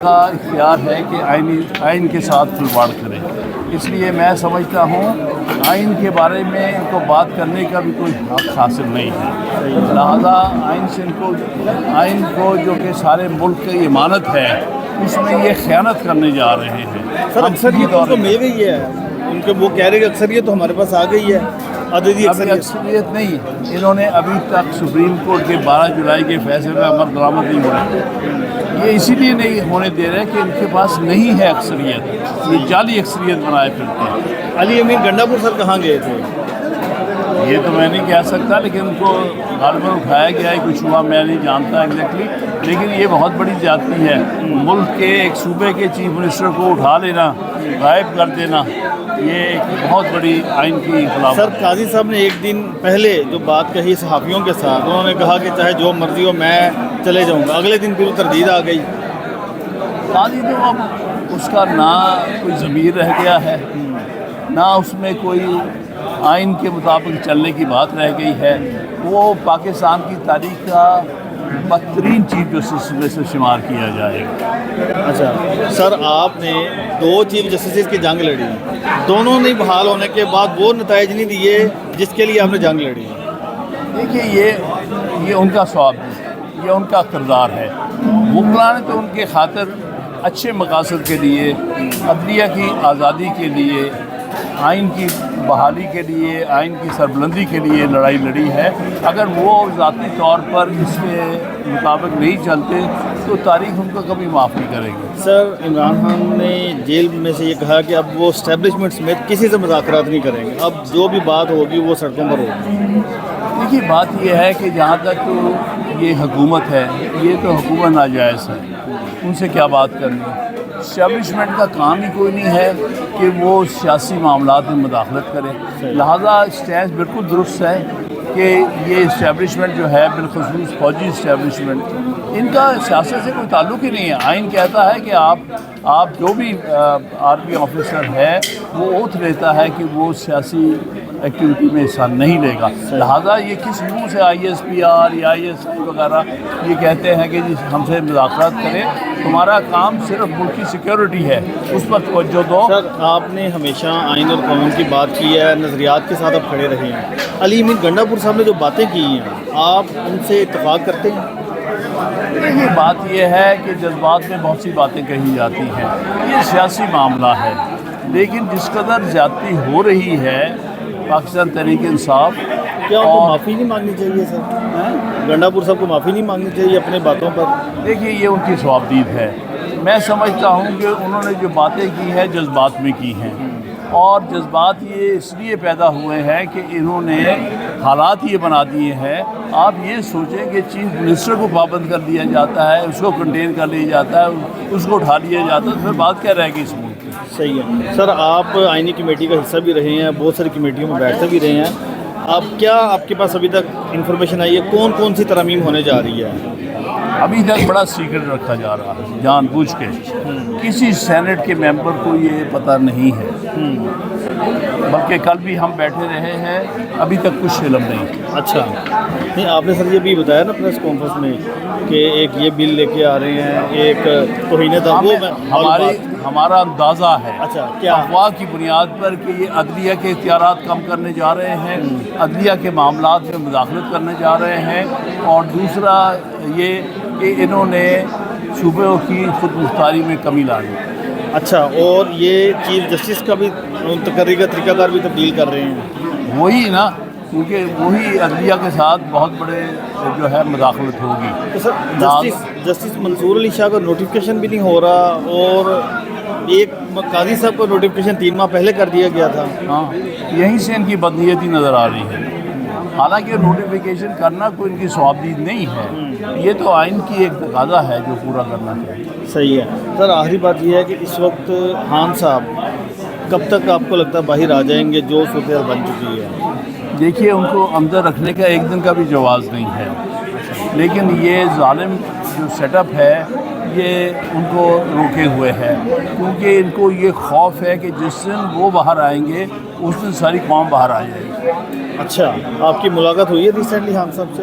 کا اختیار ہے کہ آئین کے ساتھ کھلواڑ کرے. اس لیے میں سمجھتا ہوں آئین کے بارے میں ان کو بات کرنے کا بھی کوئی حق حاصل نہیں ہے. لہذا آئین کو جو کہ سارے ملک کی امانت ہے اس میں یہ خیانت کرنے جا رہے ہیں. سر اکثریت تو مل گئی ہے ان کے، وہ کہہ رہے کہ اکثریت تو ہمارے پاس آ گئی ہے. عددی اکثریت نہیں، انہوں نے ابھی تک سپریم کورٹ کے 12 جولائی کے فیصلے کا عمل درآمد نہیں ہونے. یہ اسی لیے نہیں ہونے دے رہے کہ ان کے پاس نہیں ہے اکثریت، یہ جعلی اکثریت بنائے پھرتے ہیں. علی امین گنڈا پور سر کہاں گئے تھے؟ یہ تو میں نہیں کہہ سکتا، لیکن ان کو غالباً اٹھایا گیا ہے. کچھ ہوا میں نہیں جانتا ایگزیکٹلی، لیکن یہ بہت بڑی زیادتی ہے. ملک کے ایک صوبے کے چیف منسٹر کو اٹھا لینا، غائب کر دینا، یہ ایک بہت بڑی آئین کی خلاف. سر قاضی صاحب نے ایک دن پہلے جو بات کہی صحافیوں کے ساتھ، انہوں نے کہا کہ چاہے جو مرضی ہو میں چلے جاؤں گا. اگلے دن پھر تردید آ گئی. قاضی تو اب اس کا نہ کوئی ضمیر رہ گیا ہے، نہ اس میں کوئی آئین کے مطابق چلنے کی بات رہ گئی ہے. وہ پاکستان کی تاریخ کا بدترین چیف جسٹس میں سے شمار کیا جائے گا. اچھا سر، آپ نے 2 چیف جسٹس کی جنگ لڑی، دونوں نے بحال ہونے کے بعد وہ نتائج نہیں دیے جس کے لیے آپ نے جنگ لڑی. دیکھیے یہ ان کا ثواب ہے، یہ ان کا کردار ہے. وکلاء نے تو ان کے خاطر اچھے مقاصد کے لیے، عدلیہ کی آزادی کے لیے، آئین کی بحالی کے لیے، آئین کی سربلندی کے لیے لڑائی لڑی ہے. اگر وہ ذاتی طور پر اس کے مطابق نہیں چلتے تو تاریخ ان کو کبھی معاف نہیں کرے گی. سر عمران خان نے جیل میں سے یہ کہا کہ اب وہ اسٹیبلشمنٹ سمیت کسی سے مذاکرات نہیں کریں گے، اب جو بھی بات ہوگی وہ سڑکوں پر ہوگی. دیکھیے بات یہ ہے کہ جہاں تک تو یہ حکومت ہے، یہ تو حکومت ناجائز ہے، ان سے کیا بات کرنی. اسٹیبلشمنٹ کا کام ہی کوئی نہیں ہے کہ وہ سیاسی معاملات میں مداخلت کرے. لہذا اسٹینڈ بالکل درست ہے کہ یہ اسٹیبلشمنٹ جو ہے، بالخصوص فوجی اسٹیبلشمنٹ، ان کا سیاست سے کوئی تعلق ہی نہیں ہے. آئین کہتا ہے کہ آپ جو بھی آرمی آفیسر ہے وہ اوتھ لیتا ہے کہ وہ سیاسی ایکٹیویٹی میں حصہ نہیں لے گا. لہٰذا یہ کس منہ سے ISPR یا ISI وغیرہ یہ کہتے ہیں کہ جی ہم سے مذاکرات کریں، تمہارا کام صرف ملک کی سیکیورٹی ہے، اس پر توجہ دو. سر آپ نے ہمیشہ آئین اور قانون کی بات کی ہے، نظریات کے ساتھ آپ کھڑے رہے ہیں. علی امین گنڈا پور صاحب نے جو باتیں کی ہیں، آپ ان سے اتفاق کرتے ہیں؟ یہ بات یہ ہے کہ جذبات میں بہت سی باتیں کہی جاتی ہیں، یہ سیاسی معاملہ ہے. لیکن جس قدر زیادتی ہو رہی ہے پاکستان تحریک انصاف، کیا ان کو معافی نہیں مانگنی چاہیے؟ سر گنڈا پور صاحب کو معافی نہیں مانگنی چاہیے اپنے باتوں پر؟ دیکھیے یہ ان کی ثوابدید ہے. میں سمجھتا ہوں کہ انہوں نے جو باتیں کی ہیں جذبات میں کی ہیں، اور جذبات یہ اس لیے پیدا ہوئے ہیں کہ انہوں نے حالات یہ بنا دیے ہیں. آپ یہ سوچیں کہ چیف منسٹر کو پابند کر دیا جاتا ہے، اس کو کنٹین کر لیا جاتا ہے، اس کو اٹھا لیا جاتا ہے، پھر بات کیا رہے گی اس ملک کی. صحیح ہے. سر آپ آئینی کمیٹی کا حصہ بھی رہے ہیں، بہت ساری کمیٹیوں میں بیٹھتے بھی رہے ہیں. آپ کے پاس ابھی تک انفارمیشن آئی ہے کون کون سی ترامیم ہونے جا رہی ہے؟ ابھی تک بڑا سیکرٹ رکھا جا رہا ہے، جان بوجھ کے. کسی سینٹ کے ممبر کو یہ پتہ نہیں ہے، بلکہ کل بھی ہم بیٹھے رہے ہیں، ابھی تک کچھ علم نہیں. اچھا نہیں، آپ نے سر یہ بھی بتایا نا پریس کانفرنس میں کہ ایک یہ بل لے کے آ رہے ہیں، ایک توہین ہمارا اندازہ ہے، اچھا کیا افواہ کی بنیاد پر کہ یہ عدلیہ کے اختیارات کم کرنے جا رہے ہیں، عدلیہ کے معاملات میں مداخلت کرنے جا رہے ہیں، اور دوسرا یہ کہ انہوں نے صوبوں کی خود مختاری میں کمی لانی. اچھا، اور یہ چیف جسٹس کا بھی تقرری کا طریقہ کار بھی تبدیل کر رہے ہیں. وہی نا، کیونکہ وہی عدلیہ کے ساتھ بہت بڑے جو ہے مداخلت ہوگی. تو سر جسٹس منصور علی شاہ کا نوٹیفیکیشن بھی نہیں ہو رہا، اور ایک قاضی صاحب کو نوٹیفیکیشن 3 ماہ پہلے کر دیا گیا تھا. ہاں، یہیں سے ان کی بدنیتی نظر آ رہی ہے. حالانکہ نوٹیفیکیشن کرنا کوئی ان کی ثوابدید نہیں ہے، یہ تو آئین کی ایک تقاضا ہے جو پورا کرنا چاہیے. صحیح ہے. سر آخری بات یہ ہے کہ اس وقت خان صاحب کب تک آپ کو لگتا ہے باہر آ جائیں گے جو صورتحال بن چکی ہے؟ دیکھیے ان کو اندر رکھنے کا ایک دن کا بھی جواز نہیں ہے، لیکن یہ ظالم جو سیٹ اپ ہے یہ ان کو روکے ہوئے ہے، کیونکہ ان کو یہ خوف ہے کہ جس دن وہ باہر آئیں گے اس دن ساری قوم باہر آ جائے گی. اچھا، آپ کی ملاقات ہوئی ہے ریسنٹلی خان صاحب سے؟